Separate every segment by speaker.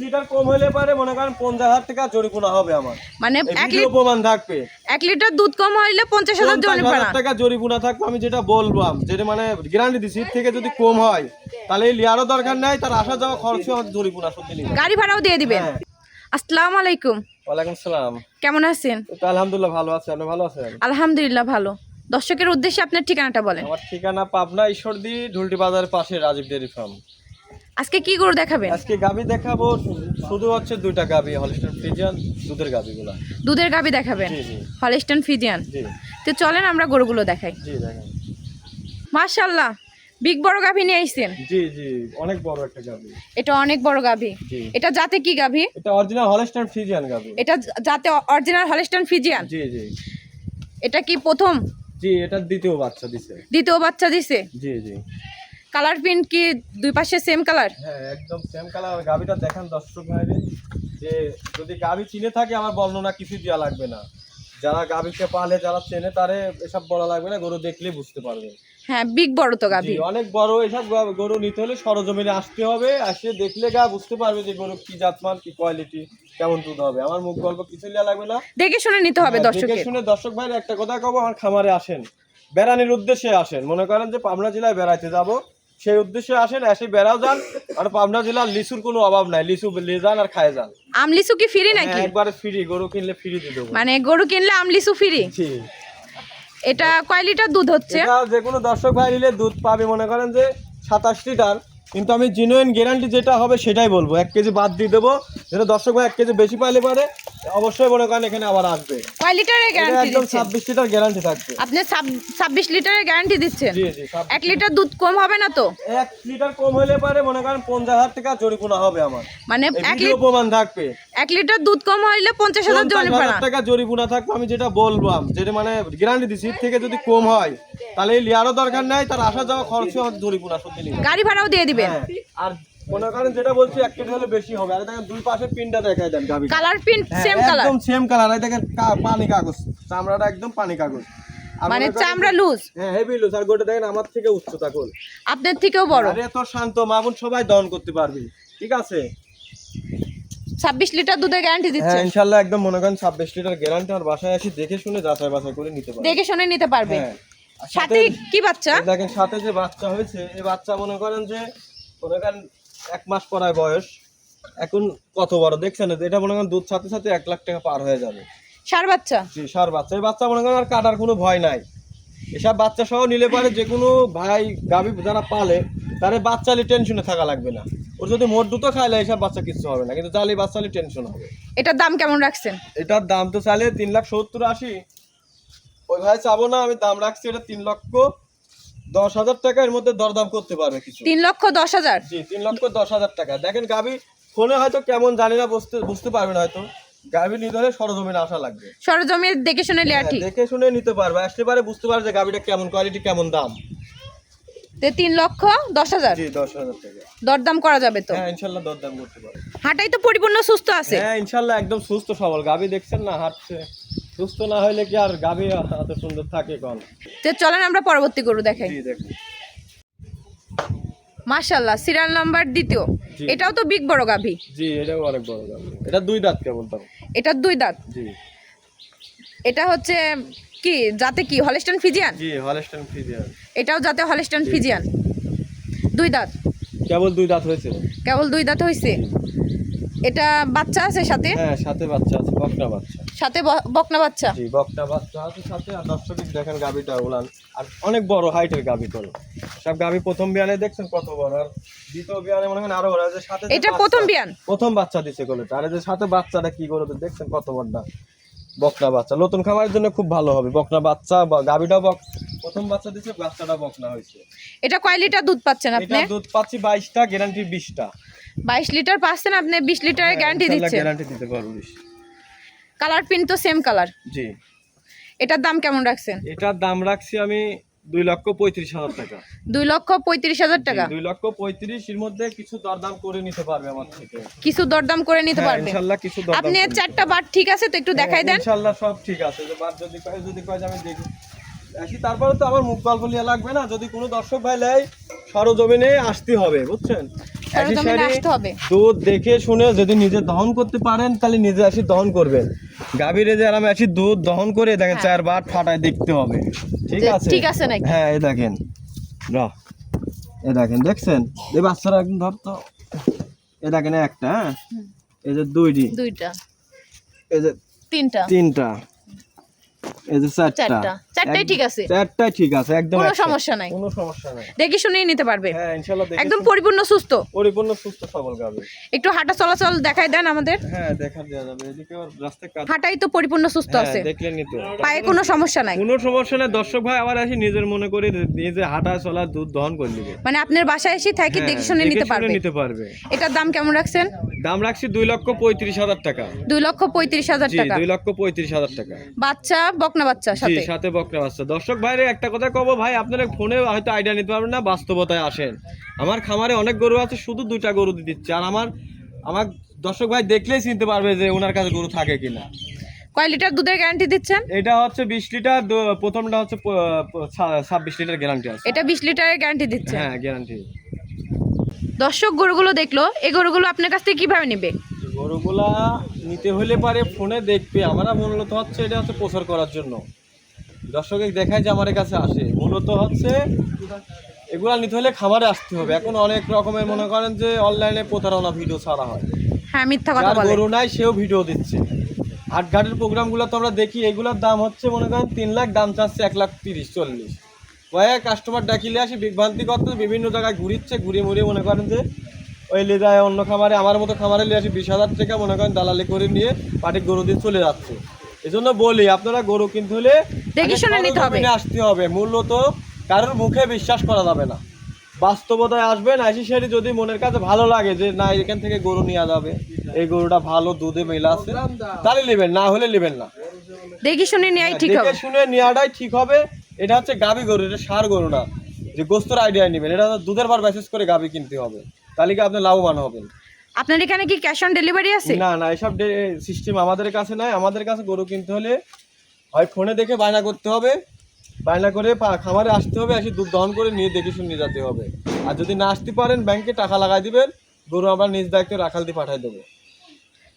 Speaker 1: Litre কম হলে পারে মনে করেন 50,000 টাকা জরিমানা হবে আমার।
Speaker 2: মানে
Speaker 1: প্রমাণ থাকবে
Speaker 2: 1 লিটার দুধ কম হইলে 50,000 জরিমানা
Speaker 1: টাকা জরিমানা থাকবে। আমি যেটা বললাম, যেটা মানে গ্যারান্টি দিছি, এর থেকে যদি কম হয় তাহলে লিয়ারও দরকার নাই, তার আসা যাওয়া খরচ জরিমানা সত্যি নিবে,
Speaker 2: গাড়ি ভাড়াও দিয়ে দিবেন। আসসালামু আলাইকুম।
Speaker 1: ওয়ালাইকুম সালাম।
Speaker 2: কেমন আছেন?
Speaker 1: তো আলহামদুলিল্লাহ ভালো আছি, আপনি ভালো আছেন?
Speaker 2: আলহামদুলিল্লাহ ভালো। দর্শকের উদ্দেশ্যে আপনার ঠিকানাটা বলেন।
Speaker 1: আমার ঠিকানা পাবনা ঈশ্বরদী ঢুলটি বাজারের পাশে রাজীব ডেয়ারি ফার্ম।
Speaker 2: আজকে কি গরু দেখাবেন?
Speaker 1: আজকে গাবি দেখাবো, শুধু হচ্ছে দুইটা গাবি, হলিস্টাইন ফ্রিজিয়ান দুধের গাবিগুলা।
Speaker 2: দুধের গাবি দেখাবেন?
Speaker 1: জি জি
Speaker 2: হলিস্টাইন ফ্রিজিয়ান।
Speaker 1: জি
Speaker 2: তো চলেন আমরা গরুগুলো দেখাই।
Speaker 1: জি দেখেন।
Speaker 2: মাশাআল্লাহ, বিগ বড় গাভী নিয়ে আইছেন।
Speaker 1: জি জি অনেক বড় একটা গাবি।
Speaker 2: এটা অনেক বড় গাভী।
Speaker 1: জি।
Speaker 2: এটা জাতে কি গাভী?
Speaker 1: এটা অরিজিনাল হলিস্টাইন ফ্রিজিয়ান গাবি।
Speaker 2: এটা জাতে অরিজিনাল হলিস্টাইন ফ্রিজিয়ান।
Speaker 1: জি জি
Speaker 2: এটা কি প্রথম?
Speaker 1: জি এটা দ্বিতীয় বাচ্চা দিছে।
Speaker 2: দ্বিতীয় বাচ্চা দিছে।
Speaker 1: জি জি
Speaker 2: কালার প্রিন্ট কি দুই পাশে সেম কালার?
Speaker 1: হ্যাঁ একদম সেম কালার। গাবিটা দেখেন দর্শক ভাইরে, যে যদি গাবি চিনে থাকে আমার বর্ণনা কিছু দেওয়া লাগবে না। যারা গাবিকে পালে, যারা চেনে, তারে এসব বলা লাগবে না, গরু দেখলেই বুঝতে পারবে।
Speaker 2: হ্যাঁ, বিগ বড় তো গাভী।
Speaker 1: জি, অনেক বড়। এসব গরু নিতে হলে সরজমিনে আসতে হবে, আসে দেখলে বুঝতে পারবে যে গরু কি জাতমান, কি কোয়ালিটি, কেমন দুধ হবে। আমার মুখ গল্প কিছু দেওয়া লাগবে না,
Speaker 2: দেখে শুনে নিতে হবে। দর্শক
Speaker 1: দেখে শুনে। দর্শক ভাইরা একটা কথা কব, আমার খামারে আসেন, বেড়ানির উদ্দেশ্যে আসেন। মনে করেন যে পাবনা জেলায় বেড়াইতে যাব, সেই উদ্দেশ্যে আসেন, এসে বেড়াও যান। আর পাবনা জেলার লিচুর কোনো অভাব নাই, লিচু নিয়ে যান আর খায় যান।
Speaker 2: আম লিচু কি ফ্রি নাকি?
Speaker 1: একবারে ফ্রি, গরু কিনলে ফ্রি দিয়ে দেবো।
Speaker 2: মানে গরু কিনলে আম লিচু ফ্রি?
Speaker 1: জি।
Speaker 2: এটা কয় লিটার দুধ হচ্ছে?
Speaker 1: এটা যে কোনো দর্শক ভাই নিলে দুধ পাবে মনে করেন যে 27 লিটার, কিন্তু আমি জেনুইন গ্যারান্টি যেটা হবে সেটাই বলবো। 1 কেজি বাদ দিয়ে দেবো, যেটা দর্শক ভাই 1 কেজি বেশি পাইলে পারে অবশ্যই মনে করেন এখানে আবার আসবে।
Speaker 2: কয় লিটারের গ্যারান্টি
Speaker 1: একদম
Speaker 2: দিচ্ছেন?
Speaker 1: 26 লিটার গ্যারান্টি থাকবে।
Speaker 2: আপনি 26 লিটারের গ্যারান্টি দিচ্ছেন?
Speaker 1: জি জি
Speaker 2: 1 লিটার দুধ কম হবে না তো?
Speaker 1: 1 লিটার কম হলে পারে মনে করেন 50,000 টাকা জরিমানা হবে আমার।
Speaker 2: মানে 1 লিটার
Speaker 1: প্রমাণ থাকবে।
Speaker 2: 1 লিটার দুধ কম হইলে 50,000 জরিমানা
Speaker 1: টাকা জরিমানা থাকবে। আমি যেটা বললাম, যেটা মানে গ্যারান্টি দিছি, এর থেকে যদি কম হয় তাহলে লিয়ারও দরকার নাই, তার আসা যাওয়া খরচ জরিমানা সত্যি নিবে,
Speaker 2: গাড়ি ভাড়াও দিয়ে দিবেন।
Speaker 1: আর মনে করেন যেটা বলছি 1 কেজি হলে বেশি হবে। আর দেখেন দুই পাশে পিনটা দেখাই দেন গাবি,
Speaker 2: কালার প্রিন্ট সেম কালার,
Speaker 1: একদম সেম কালার। এই দেখেন পানি কাগজ, চামড়াটা একদম পানি কাগজ।
Speaker 2: মানে চামড়া লুজ।
Speaker 1: হ্যাঁ হেভি লুজ। আর গোটা দেখেন আমার থেকে উচ্চতা কোল,
Speaker 2: আপনার থেকেও বড়।
Speaker 1: আরে এত শান্ত মামুন সবাই দহন করতে পারবি। ঠিক আছে,
Speaker 2: 26 লিটার দুধের গ্যারান্টি
Speaker 1: হ্যাঁ
Speaker 2: দিচ্ছেন?
Speaker 1: ইনশাআল্লাহ একদম মনে করেন 26 লিটার গ্যারান্টি। আর বাসায় আসি দেখে শুনে যাচাই বাছাই করে নিতে পারবে।
Speaker 2: দেখে শুনে নিতে পারবে।
Speaker 1: হ্যাঁ। আর
Speaker 2: সাথে কি বাচ্চা?
Speaker 1: এই দেখেন সাথে যে বাচ্চা হয়েছে, এই বাচ্চা মনে করেন যে 1 মাস পরায় বয়স। এখন কত বড় দেখছেন? এটা মনে করেন দুধ সাথে সাথে 1 লাখ টাকা পার হয়ে যাবে।
Speaker 2: ষাঁড় বাচ্চা?
Speaker 1: জি ষাঁড় বাচ্চা। এই বাচ্চা মনে করেন আর কাটার কোনো ভয় নাই। এসব বাচ্চা সহ নিলে পারে যে কোনো ভাই গাভী যারা পালে, তারে বাচ্চালি টেনশনে থাকা লাগবে না। ওর যদি মোট দুটো খাইলে এইসব বাচ্চা কিছু হবে না, কিন্তু চালি বাচ্চালি টেনশন হবে।
Speaker 2: এটার দাম কেমন রাখছেন?
Speaker 1: এটার দাম তো চাইলে 3,70,80। ওই ভাই চাবো না, আমি দাম রাখছি এটা 3,10,000 টাকা। এর মধ্যে দরদাম করতে পারবে কিছু।
Speaker 2: 3,10,000?
Speaker 1: জি 3,10,000 টাকা। দেখেন গাভী ফোনে হয়তো কেমন জানি না, বুঝতে পারবেন হয়তো। গাভী নিতে হলে সরজমিনে আসা লাগবে।
Speaker 2: সরজমিনে দেখে শুনে লিয়া ঠিক?
Speaker 1: দেখে শুনে নিতে পারবে, আসলে পারে বুঝতে পারবে যে গাভীটা কেমন কোয়ালিটি, কেমন দাম।
Speaker 2: তে 3,10,000?
Speaker 1: জি 10,000 টাকা।
Speaker 2: দরদাম করা যাবে তো?
Speaker 1: হ্যাঁ ইনশাআল্লাহ দরদাম করতে পারবে।
Speaker 2: হাঁটাই তো পরিপূর্ণ সুস্থ আছে?
Speaker 1: হ্যাঁ ইনশাআল্লাহ একদম সুস্থ সবল গাভী। দেখছেন না হাঁটছে। সুস্থ না হইলে কি আর গাভী এত সুন্দর থাকে কোন?
Speaker 2: তো চলেন আমরা পরবর্তী গরু দেখাই।
Speaker 1: জি দেখুন।
Speaker 2: মাশাআল্লাহ, সিরিয়াল নাম্বার 2।
Speaker 1: জি।
Speaker 2: এটাও তো বিগ বড় গাভী।
Speaker 1: জি এটাও অনেক বড় গাভী। এটা 2 দাঁত কেবল তাও।
Speaker 2: এটার 2 দাঁত?
Speaker 1: জি
Speaker 2: এটা হচ্ছে কি জাতে কি হলিস্টাইন ফ্রিজিয়ান?
Speaker 1: জি হলিস্টাইন ফ্রিজিয়ান।
Speaker 2: এটাও জাতে হলিস্টাইন ফ্রিজিয়ান। 2 দাঁত?
Speaker 1: কেবল 2 দাঁত হয়েছে।
Speaker 2: কেবল 2 দাঁত হইছে। এটা বাচ্চা আছে সাথে?
Speaker 1: হ্যাঁ সাথে বাচ্চা আছে, বকনা বাচ্চা।
Speaker 2: সাথে বকনা বাচ্চা?
Speaker 1: জি বকনা বাচ্চা আছে সাথে। আর দর্শক দেখেন গাভীটা উলান, আর অনেক বড় হাইটের গাভী তো। সব গাভী প্রথম বিয়ানে দেখছেন কত বড়, আর দ্বিতীয় বিয়ানে মনে করেন আরো বড়। যে সাথে
Speaker 2: এটা প্রথম বিয়ান?
Speaker 1: প্রথম বাচ্চা দিছে কোলেতে। আর এই যে সাথে বাচ্চাটা কি করে দেখছেন কত বড়টা বকনা বাচ্চা। নতুন খামারের জন্য খুব ভালো হবে বকনা বাচ্চা। গাভীটা প্রথম বাচ্চা দিছে, বাচ্চাটা বকনা হয়েছে।
Speaker 2: এটা কয় লিটার দুধ পাচ্ছেন আপনি?
Speaker 1: এটা দুধ পাচ্ছি 22টা, গ্যারান্টি 20টা।
Speaker 2: 22 লিটার পাচ্ছেন আপনি, 20 লিটারের গ্যারান্টি দিচ্ছেন?
Speaker 1: গ্যারান্টি দিতে পারবো 20।
Speaker 2: কালার প্রিন্ট তো সেম কালার।
Speaker 1: জি।
Speaker 2: এটার দাম কেমন রাখছেন?
Speaker 1: এটার দাম রাখছি আমি 2,35,000 টাকা।
Speaker 2: 2,35,000 টাকা?
Speaker 1: 2,35,000 এর মধ্যে কিছু দরদাম করে নিতে পারবে আমার থেকে।
Speaker 2: কিছু দরদাম করে নিতে
Speaker 1: হ্যাঁ,
Speaker 2: পারবে
Speaker 1: ইনশাআল্লাহ কিছু দরদাম
Speaker 2: আপনি?
Speaker 1: করে নিতে
Speaker 2: 4টা বাট ঠিক আছে তো একটু দেখাই দেন।
Speaker 1: ইনশাআল্লাহ সব ঠিক আছে। যে বাট যদি কয় যে আমি দেখি আসি, তারপরে তো আমার মুখ গল্প লিয়া লাগবে না। যদি কোনো দর্শক ভাই লাই, সরজমিনে আসতে হবে বুঝছেন।
Speaker 2: সরজমিনে আসতে হবে।
Speaker 1: দুধ দেখে শুনে যদি নিজে দহন করতে পারেন তাহলে নিজে আসি দহন করবেন। গাভীরে যে আরামে আসি দুধ দহন করে দেখেন
Speaker 2: হ্যাঁ।
Speaker 1: 4 বার ফাটায় দেখতে হবে, ঠিক
Speaker 2: যে
Speaker 1: আছে?
Speaker 2: ঠিক আছে নাকি?
Speaker 1: হ্যাঁ এই দেখেন, এই দেখেন দেখছেন, এই বাচ্চারা একদম ধর তো, এই দেখেন একটা, হ্যাঁ এই যে দুইটা, এই যে তিনটা, এই যে
Speaker 2: চারটাই ঠিক আছে,
Speaker 1: চারটাই ঠিক আছে, একদম
Speaker 2: কোনো
Speaker 1: একসাথে।
Speaker 2: সমস্যা নাই,
Speaker 1: কোনো সমস্যা নাই,
Speaker 2: দেখে শুনেই নিতে পারবে।
Speaker 1: হ্যাঁ ইনশাআল্লাহ দেখে
Speaker 2: একদম
Speaker 1: শুনে-
Speaker 2: পরিপূর্ণ সুস্থ।
Speaker 1: পরিপূর্ণ সুস্থ সবল গাভী।
Speaker 2: একটু হাঁটা চলাচল দেখাই দেন আমাদের।
Speaker 1: হ্যাঁ দেখা দেওয়া যাবে, এদিকে ওর রাস্তায় কাজ,
Speaker 2: হাঁটাই তো পরিপূর্ণ সুস্থ আছে,
Speaker 1: হ্যাঁ দেখলেনই তো,
Speaker 2: পায়ে কোনো সমস্যা নাই।
Speaker 1: কোনো সমস্যা নাই। দর্শক ভাই আবার আসি নিজের মনে করে নিজে হাঁটা চলা দুধ দহন করে নেবে,
Speaker 2: মানে আপনার বাসায় এসে থাকি
Speaker 1: হ্যাঁ,
Speaker 2: দেখে শুনে নিতে পারবে।
Speaker 1: নিতে পারবে।
Speaker 2: এটার দাম কেমন রাখছেন?
Speaker 1: দাম রাখছি 2,35,000 টাকা।
Speaker 2: 2,35,000
Speaker 1: জি
Speaker 2: টাকা।
Speaker 1: 2,35,000 টাকা।
Speaker 2: বাচ্চা বকনা বাচ্চা
Speaker 1: জি
Speaker 2: সাথে।
Speaker 1: সাথে বকরা বাচ্চা। দর্শক ভাইরে একটা কথা কব ভাই, আপনারা ফোনে হয়তো আইডিয়া নিতে পারবেন না, বাস্তবতায় আসেন। আমার খামারে অনেক গরু আছে, শুধু 2টা গরু দিচ্ছে, আর আমার দর্শক ভাই দেখলেই চিনতে পারবে যে ওনার কাছে গরু থাকে কিনা।
Speaker 2: কয় লিটার দুধের গ্যারান্টি দিচ্ছেন?
Speaker 1: এটা হচ্ছে 20 লিটার, প্রথমটা হচ্ছে 26 লিটার গ্যারান্টি আছে।
Speaker 2: এটা 20 লিটারের গ্যারান্টি দিচ্ছে।
Speaker 1: হ্যাঁ গ্যারান্টি।
Speaker 2: দর্শক গরুগুলো দেখলো, এই গরুগুলো আপনার কাছ থেকে কিভাবে নেবে?
Speaker 1: গরুগুলা নিতে হলে পারে ফোনে দেখবে, আমরা মূলত হচ্ছে এটা হচ্ছে প্রচার করার জন্য, দর্শকে দেখায় যে আমার কাছে আসে, মূলত হচ্ছে এগুলা নিতে হলে খামারে আসতে হবে। এখন অনেক রকমের মনে করেন যে অনলাইনে প্রতারণা ভিডিও ছাড়া হয়,
Speaker 2: হ্যাঁ মিথ্যা কথা
Speaker 1: যার
Speaker 2: বলে।
Speaker 1: গরু নাই সেও ভিডিও দিচ্ছে। হাটঘাটের প্রোগ্রামগুলো তো আমরা দেখি, এগুলোর দাম হচ্ছে মনে করেন 3 লাখ, দাম চাচ্ছে 1,30,40। কয়েক কাস্টমার ডাকিলে আসি বিভ্রান্তি করতে, বিভিন্ন জায়গায় ঘুরিয়ে মুড়িয়ে মনে করেন যে ওই লে যায় অন্য খামারে, আমার মতো খামারে নিয়ে আসি 20,000 টাকা মনে করেন দালালি করে নিয়ে পাটি গরু দিয়ে চলে যাচ্ছে। এই জন্য বলি আপনারা গরু কিনতে হলে
Speaker 2: দেখে শুনে নিতে হবে,
Speaker 1: আসতে হবে। মূলত কারোর মুখে বিশ্বাস করা যাবে না, বাস্তবতায় আসবেন। আসি সেটি যদি মনের কাছে ভালো লাগে যে না এখান থেকে গরু নেওয়া যাবে, এই গরুটা ভালো দুধে মেলা আছে, তাহলে নেবেন, না হলে নেবেন না।
Speaker 2: দেখে শুনে নেওয়াই ঠিক হবে।
Speaker 1: দেখে শুনে নেওয়াটাই ঠিক হবে। এটা হচ্ছে গাভী গরু, এটা ষাঁড় গরু না যে গোস্তর আইডিয়া নেবেন, এটা দুধের বার মেসেজ করে গাভী কিনতে হবে, তাহলে কি আপনি লাভবান হবেন।
Speaker 2: আপনার এখানে কি ক্যাশ অন ডেলিভারি আছে?
Speaker 1: না না, এসব সিস্টেম আমাদের কাছে নাই। আমাদের কাছে গরু কিনতে হলে হয় ফোনে দেখে বায়না করতে হবে, বায়না করে খামারে আসতে হবে, এসে দুধ দহন করে নিয়ে দেখে শুনে নিয়ে যেতে হবে। আর যদি না আসতে পারেন ব্যাংকে টাকা লাগাই দিবেন, গরু আমরা নিজ দায়িত্বে রাখাল দিয়ে পাঠাই দেবো।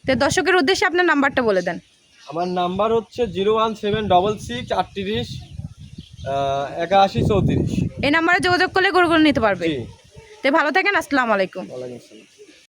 Speaker 2: তো দর্শকের উদ্দেশ্যে আপনার নাম্বারটা বলে দেন।
Speaker 1: আমার নাম্বার হচ্ছে 01766 38 81 34।
Speaker 2: এই নাম্বারে যোগাযোগ করলে গরুগুলো নিতে পারবে।
Speaker 1: জি
Speaker 2: তো ভালো থাকেন, আসসালামু আলাইকুম।
Speaker 1: ওয়ালাইকুম আসসালাম।